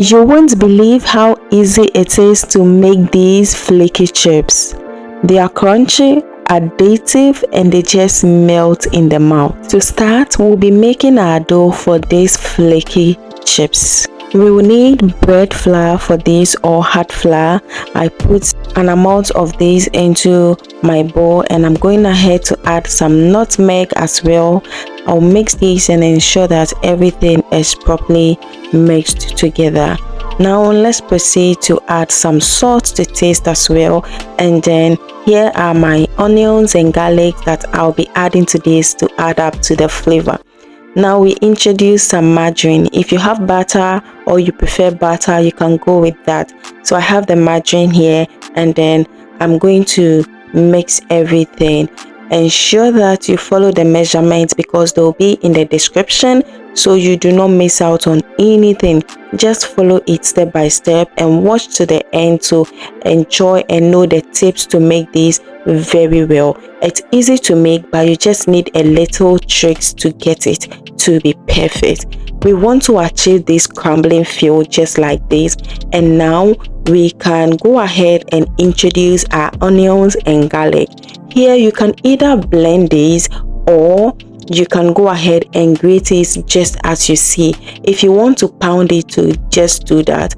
You won't believe how easy it is to make these flaky chips. They are crunchy, addictive, and they just melt in the mouth. To start, we'll be making our dough for these flaky chips. We will need bread flour for this, or hard flour. I put an amount of this into my bowl, and I'm going ahead to add some nutmeg as well. I'll mix this and ensure that everything is properly mixed together. Now let's proceed to add some salt to taste as well, and then here are my onions and garlic that I'll be adding to this to add up to the flavor. Now we introduce some margarine. If you have butter or you prefer butter, you can go with that. So I have the margarine here, and then I'm going to mix everything. Ensure that you follow the measurements because they'll be in the description, so you do not miss out on anything. Just follow it step by step and watch to the end to enjoy and know the tips to make this very well. It's easy to make, but you just need a little tricks to get it to be perfect. We want to achieve this crumbling feel just like this, and now we can go ahead and introduce our onions and garlic. Here you can either blend these or you can go ahead and grate it just as you see. If you want to pound it, to just do that.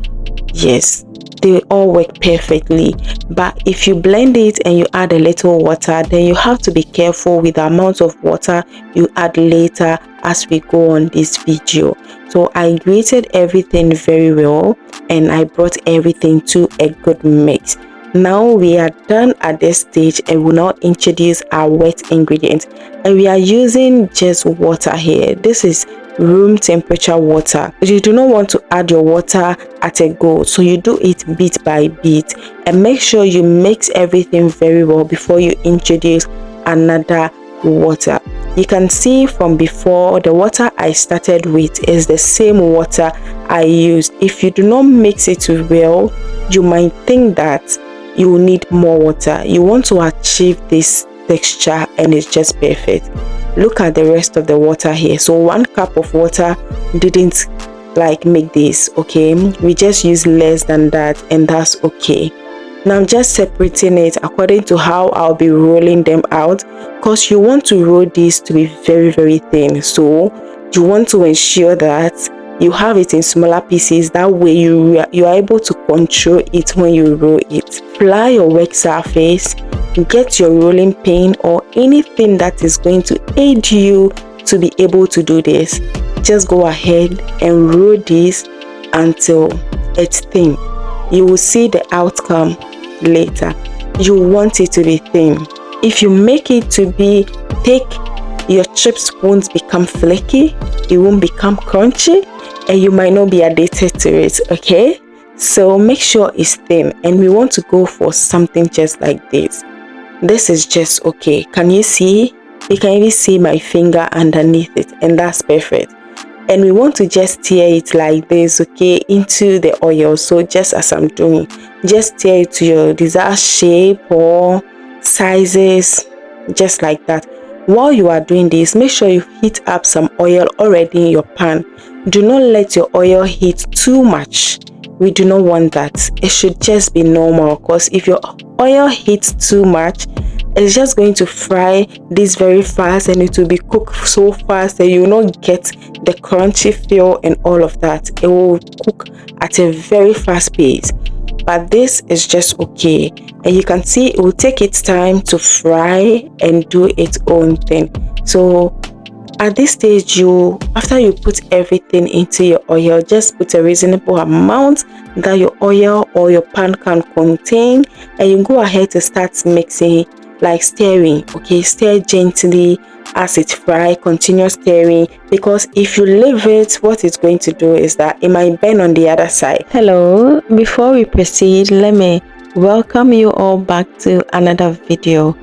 Yes, they all work perfectly. But if you blend it and you add a little water, then you have to be careful with the amount of water you add later as we go on this video. So I grated everything very well and I brought everything to a good mix. Now we are done at this stage, and we'll now introduce our wet ingredients, and we are using just water here. This is room temperature water. You do not want to add your water at a go, so you do it bit by bit, and make sure you mix everything very well before you introduce another water. You can see from before, the water I started with is the same water I used. If you do not mix it well, you might think that you will need more water. You want to achieve this texture and it's just perfect. Look at the rest of the water here. So 1 cup of water didn't make this, okay? We just use less than that, and that's okay. Now I'm just separating it according to how I'll be rolling them out, because you want to roll this to be very, very thin. So you want to ensure that you have it in smaller pieces. That way you are able to control it when you roll it. Apply your work surface, get your rolling pin or anything that is going to aid you to be able to do this. Just go ahead and roll this until it's thin. You will see the outcome later. You want it to be thin. If you make it to be thick, your chips won't become flaky, it won't become crunchy, and you might not be addicted to it, okay? So make sure it's thin, and we want to go for something just like this. This is just okay. Can you see? You can even see my finger underneath it, and that's perfect. And we want to just stir it like this, okay, into the oil. So just as I'm doing, just stir it to your desired shape or sizes, just like that. While you are doing this, make sure you heat up some oil already in your pan. Do not let your oil heat too much. We do not want that. It should just be normal, because if your oil heats too much, it's just going to fry this very fast, and it will be cooked so fast that you will not get the crunchy feel and all of that. It will cook at a very fast pace. But this is just okay, and you can see it will take its time to fry and do its own thing. So at this stage, after you put everything into your oil, just put a reasonable amount that your oil or your pan can contain, and you go ahead to start mixing, like stirring, okay? Stir gently as it fry, continue stirring, because if you leave it, what it's going to do is that it might burn on the other side. Hello, before we proceed, let me welcome you all back to another video.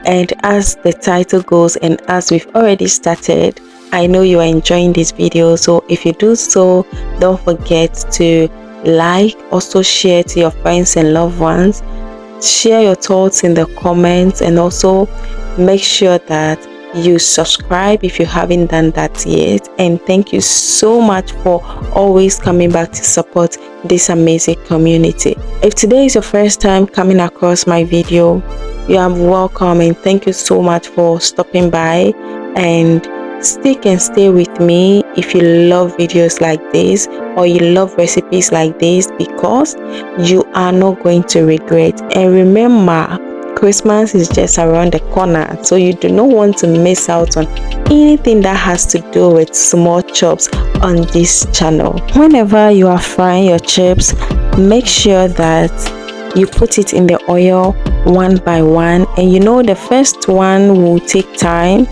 And as the title goes, and as we've already started, I know you are enjoying this video, so if you do so, don't forget to like, also share to your friends and loved ones, share your thoughts in the comments, and also make sure that you subscribe if you haven't done that yet. And thank you so much for always coming back to support this amazing community. If today is your first time coming across my video, you are welcome, and thank you so much for stopping by. And stick and stay with me if you love videos like this or you love recipes like this, because you are not going to regret. And remember, Christmas is just around the corner, so you do not want to miss out on anything that has to do with small chops on this channel. Whenever you are frying your chips, make sure that you put it in the oil one by one, and you know the first one will take time.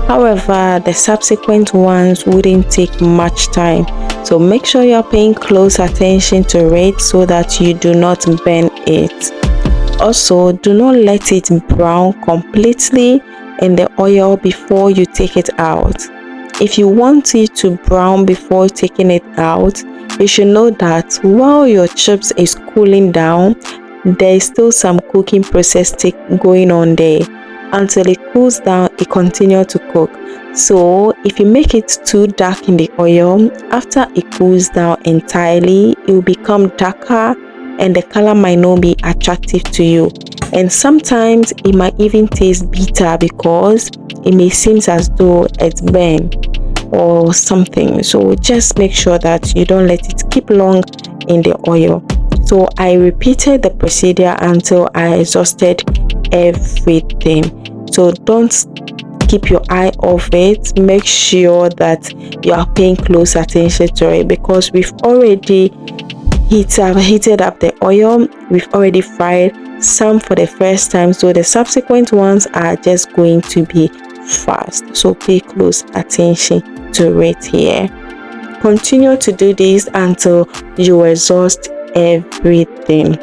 However, the subsequent ones wouldn't take much time. So make sure you're paying close attention to it so that you do not burn it. Also, do not let it brown completely in the oil before you take it out. If you want it to brown before taking it out, you should know that while your chips is cooling down, there is still some cooking process going on there. Until it cools down, it continues to cook. So if you make it too dark in the oil, after it cools down entirely, it will become darker and the color might not be attractive to you. And sometimes it might even taste bitter because it may seem as though it's burnt or something. So just make sure that you don't let it keep long in the oil. So I repeated the procedure until I exhausted everything. So don't keep your eye off it. Make sure that you are paying close attention to it, because we've already heated up the oil. We've already fried some for the first time, so the subsequent ones are just going to be fast. So pay close attention to it here. Continue to do this until you exhaust everything.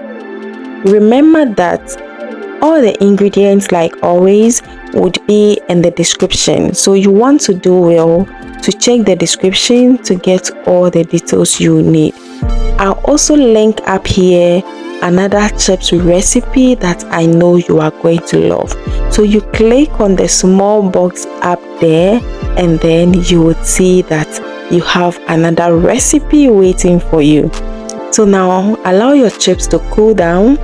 Remember that all the ingredients, like always, would be in the description, so you want to do well to check the description to get all the details you need. I'll also link up here another chips recipe that I know you are going to love. So you click on the small box up there, and then you would see that you have another recipe waiting for you. So now allow your chips to cool down,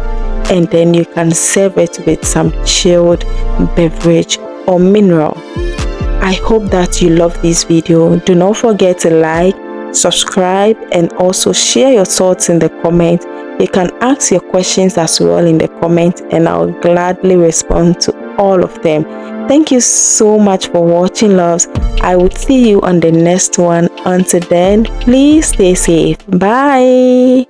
and then you can serve it with some chilled beverage or mineral. I hope that you love this video. Do not forget to like, subscribe, and also share your thoughts in the comment. You can ask your questions as well in the comment, and I'll gladly respond to all of them. Thank you so much for watching, loves. I will see you on the next one. Until then, please stay safe. Bye.